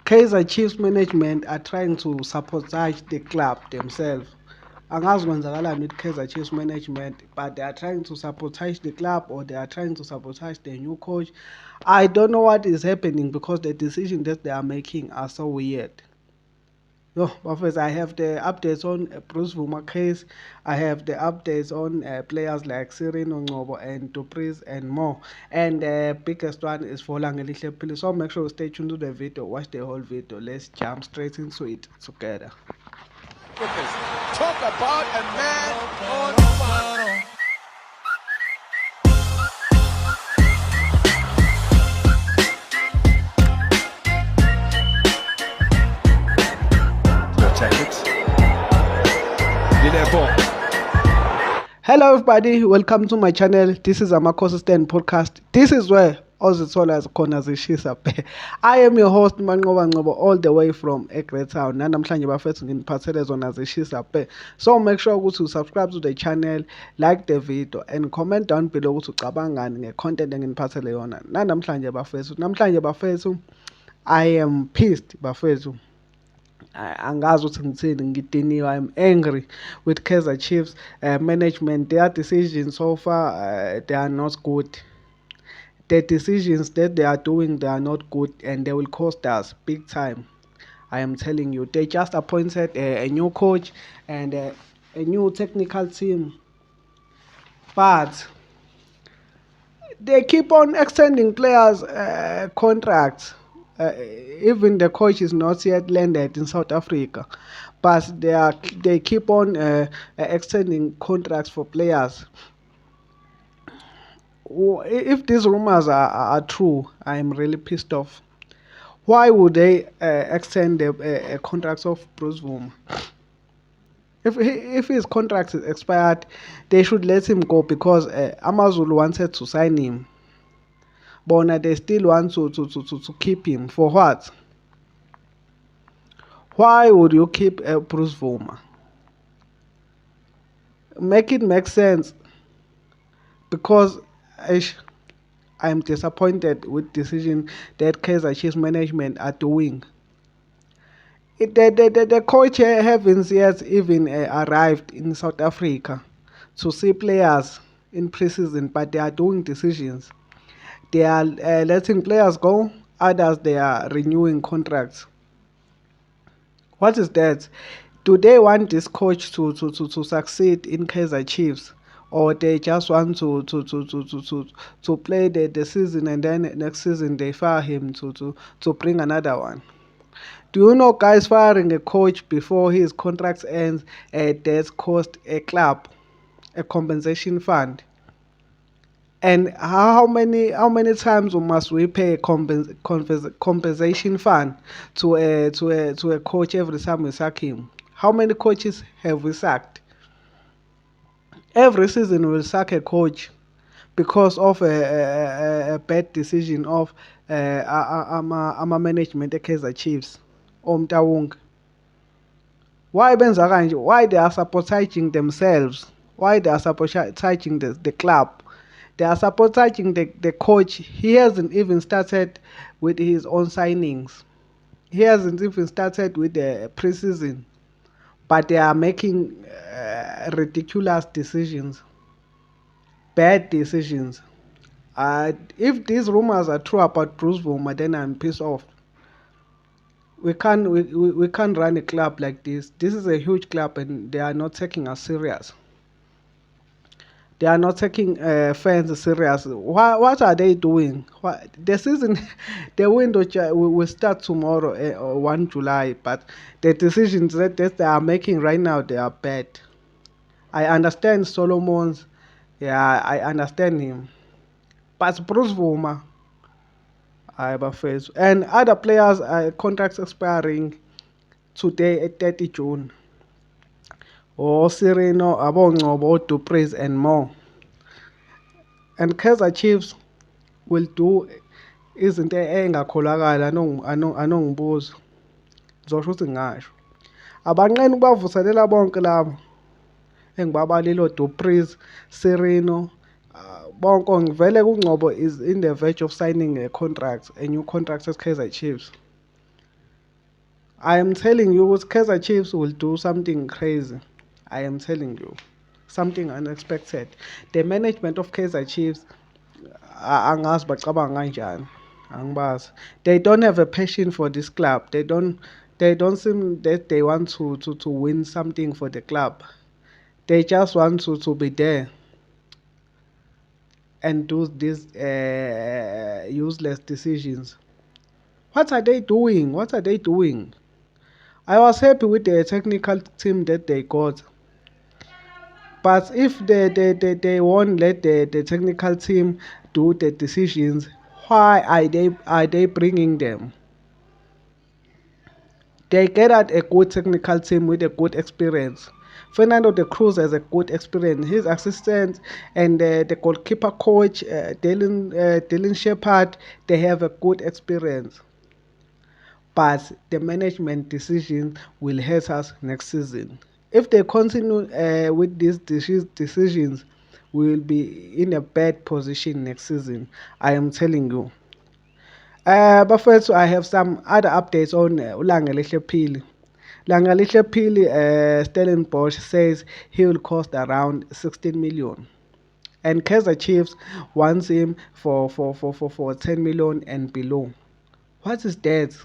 Kaizer Chiefs management are trying to sabotage the club themselves. Angazi kwenzakalani with Kaizer Chiefs management, but they are trying to sabotage the club or they are trying to sabotage the new coach. I don't know what is happening because the decisions that they are making are so weird. Yo, Buffers, I have the updates on Bruce Vuma case. I have the updates on players like Sirino Ngobo and Dupreez and more. And the biggest one is for Langelihle Pili. So make sure you stay tuned to the video, watch the whole video. Let's jump straight into it together. Talk about a man on fire. Hello everybody, welcome to my channel. This is Amakosi Stand Podcast. This is where ozithola khona zishisa phe. I am your host Manqoba Nqobo, all the way from Egret Town. Namhlanje bafethu nginiphathele zona zishisa phe. So make sure ukuthi subscribe to the channel, like the video and comment down below ukuthi ucabangani ngecontent enginiphathele yona. Namhlanje bafethu I am pissed bafethu. Angazi ukuthi ngithini ngidiniwe. I'm angry with Kaizer Chiefs management. Their decisions so far they are not good. The decisions that they are doing, they are not good, and they will cost us big time. I am telling you. They just appointed a new coach and a new technical team, but they keep on extending players' contracts. Even the coach is not yet landed in South Africa, but they keep on extending contracts for players. If these rumors are true, I am really pissed off. Why would they extend the contracts of Bruce Vuma? If his contract is expired, they should let him go because Amazulu wanted to sign him. But they still want to keep him. For what? Why would you keep Bruce Vuma? Make it make sense. Because I'm disappointed with decision that Kaizer Chiefs management are doing. The coach haven't yet even arrived in South Africa to see players in pre-season, but they are doing decisions. They are letting players go, others they are renewing contracts. What is that? Do they want this coach to succeed in Kaizer Chiefs, or they just want to play the season and then next season they fire him to bring another one? Do you know, guys, firing a coach before his contract ends does cost a club a compensation fund? And how many times must we pay a compensation fund to a coach every time we sack him? How many coaches have we sacked? Every season we'll sack a coach because of a bad decision of ama management at Kaizer Chiefs. Why benza kanje? Why they are sabotaging themselves? Why they are sabotaging the club? They are sabotaging the coach. He hasn't even started with his own signings. He hasn't even started with the preseason. But they are making ridiculous decisions. Bad decisions. If these rumors are true about Bruce Vuma, then I'm pissed off. We can't run a club like this. This is a huge club and they are not taking us serious. They are not taking fans serious. What are they doing? The season, the window will start tomorrow, 1 July. But the decisions that they are making right now, they are bad. I understand Solomon's. Yeah, I understand him. But Bruce Vuma, and other players' contracts expiring today at 30 June. Sirino, Ngobo, Dupreez and more. And Kaizer Chiefs will do izinto engakholakala anongibuza. Ngizosho ukuthi ngasho. Abanqeni ukubavuselela bonke labo. Engibabalile Dupreez, Sirino, bonke ngivele kuNgcobo is in the verge of signing a new contract at Kaizer Chiefs. I am telling you, Kaizer Chiefs will do something crazy. I am telling you, something unexpected. The management of Kaizer Chiefs, angazi bacabanga kanjani, angibazi. They don't have a passion for this club. They don't seem that they want to win something for the club. They just want to be there and do these useless decisions. What are they doing? What are they doing? I was happy with the technical team that they got. But if they won't let the technical team do the decisions, why are they bringing them? They get out a good technical team with a good experience. Fernando de Cruz has a good experience. His assistant and the goalkeeper coach, Dylan Shepard, they have a good experience. But the management decision will hurt us next season. If they continue with these decisions, we will be in a bad position next season. I am telling you. But first, I have some other updates on Langelihle Phili. Langelihle Phili, Stellenbosch says he will cost around 16 million. And Kaizer Chiefs wants him for 10 million and below. What is that?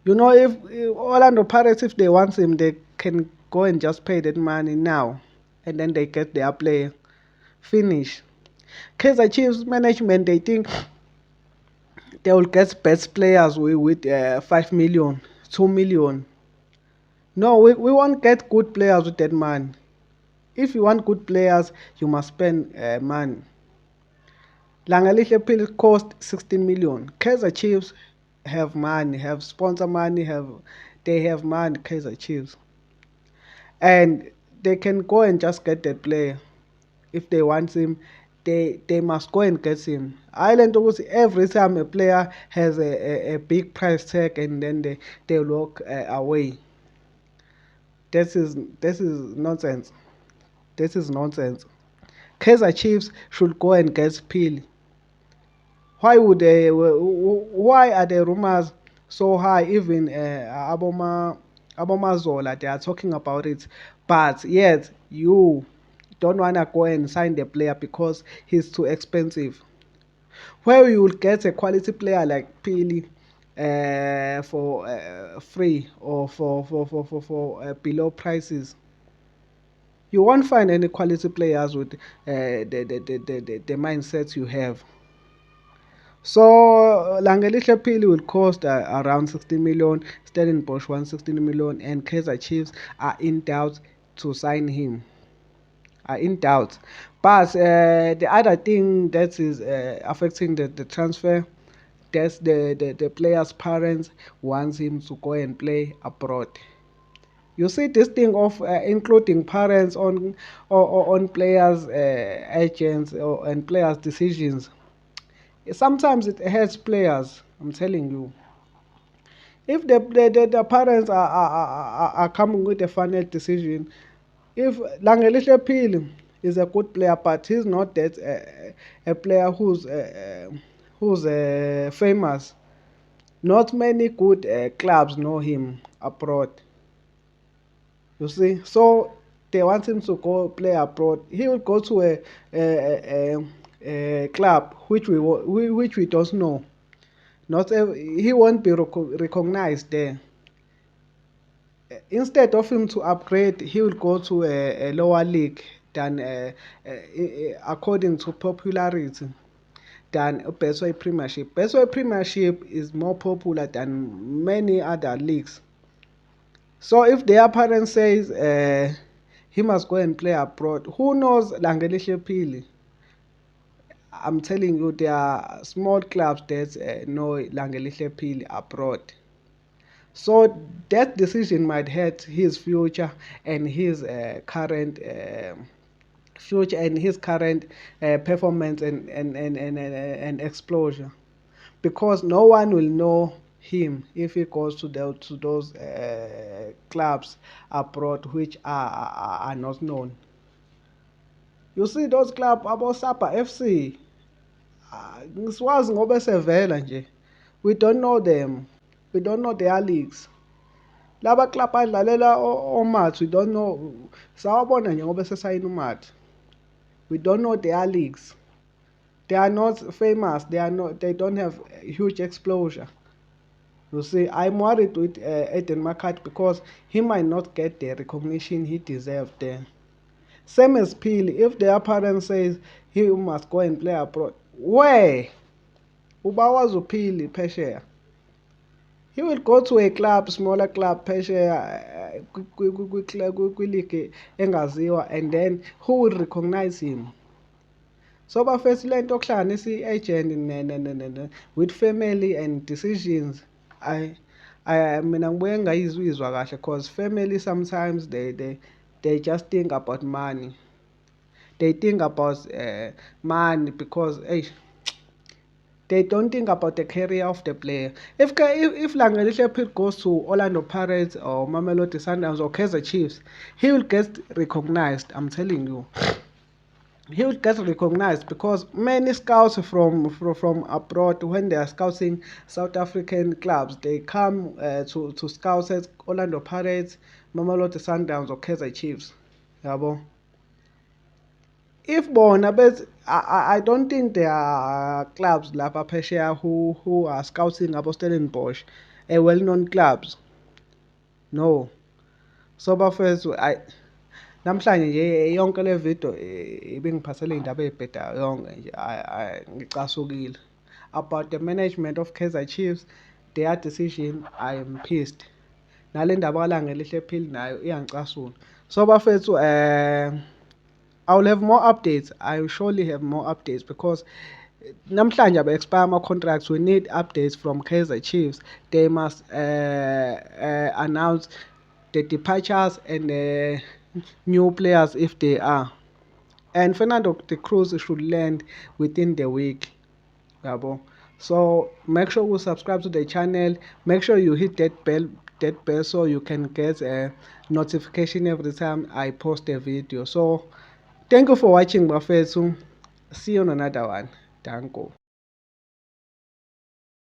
You know, if Orlando Pirates, if they want him, they can go and just pay that money now, and then they get their player. Finish. Kaizer Chiefs management, they think they will get best players with 5 million, 2 million. No, we won't get good players with that money. If you want good players, you must spend money. Langalihle Phili cost 16 million. Kaizer Chiefs have money, have sponsor money, they have money, Kaizer Chiefs. And they can go and just get that player. If they want him, they must go and get him. Island was every time a player has a big price tag and then they walk away. This is nonsense. This is nonsense. Kaizer Chiefs should go and get Phili. Why would they? Why are the rumors so high? Even Aboma Zola, they are talking about it, but yet you don't wanna go and sign the player because he's too expensive. Where you will get a quality player like Phili for free or for below prices. You won't find any quality players with the mindset you have. So Langelihle Phili will cost around 16 million, Stellenbosch 116 million, and Kaizer Chiefs are in doubt to sign him. Are in doubt. But the other thing that is affecting the transfer, that's the player's parents wants him to go and play abroad. You see this thing of including parents on players' agents and players' decisions. Sometimes it hurts players. I'm telling you. If the parents are coming with a final decision, if Langelihle Phili is a good player, but he's not that a player who's famous. Not many good clubs know him abroad. You see, so they want him to go play abroad. He will go to a club which we don't know. He won't be recognized there. Instead of him to upgrade, he will go to a lower league than according to popularity than Betway Premiership. Betway Premiership is more popular than many other leagues. So if their parent says he must go and play abroad, who knows Langelihle Phili? I'm telling you, there are small clubs that know Langelihle Phili abroad. So that decision might hurt his future and his current future and his current performance and exposure, because no one will know him if he goes to those clubs abroad which are not known. You see those clubs abo-Sapa FC, ngisiwazi ngoba sevela nje, we don't know them. We don't know their leagues. Laba club adlalela oMath, we don't know. Sawabona nje ngoba sesayina uMath. We don't know their leagues. They are not famous. They don't have huge exposure. You see, I'm worried with Eden Marquardt because he might not get the recognition he deserved there. Same as Pili. If the parent says he must go and play abroad, where? Ubawazi uPhili phesheya. He will go to a club, smaller club phesheya, kwi-league engaziwa, and then who will recognize him? So bafethu lento okuhlanganisa i-agent with family and decisions, mina ngibuye ngayizwa kahle because family sometimes they just think about money. They think about money because they don't think about the career of the player. If Langelihle Piet goes to Orlando Pirates or Mamelodi Sundowns or Kaizer Chiefs, he will get recognized, I'm telling you. He will get recognized because many scouts from abroad, when they are scouting South African clubs, they come to scout at Orlando Pirates, Mamelodi Sundowns or Kaizer Chiefs. Yabo. If bona, but I don't think there are clubs lapha phesheya who are scouting abo Stellenbosch, well-known clubs. No. So bafethu namhlanje nje yonke le video ibingiphathele indaba ezibhedayo yonke nje ngicasukile about the management of Kaizer Chiefs, their decision. I am pissed. Nale ndaba kaLangelihle Phili nayo iyangicasula. So bafethu I will have more updates. I will surely have more updates because namhlanje expire my contracts. We need updates from Kaizer Chiefs. They must announce the departures and new players if they are. And Fernando de Cruz should land within the week. Yabo. So make sure you subscribe to the channel. Make sure you hit that bell so you can get a notification every time I post a video. So thank you for watching, bafethu. See you on another one. Danko.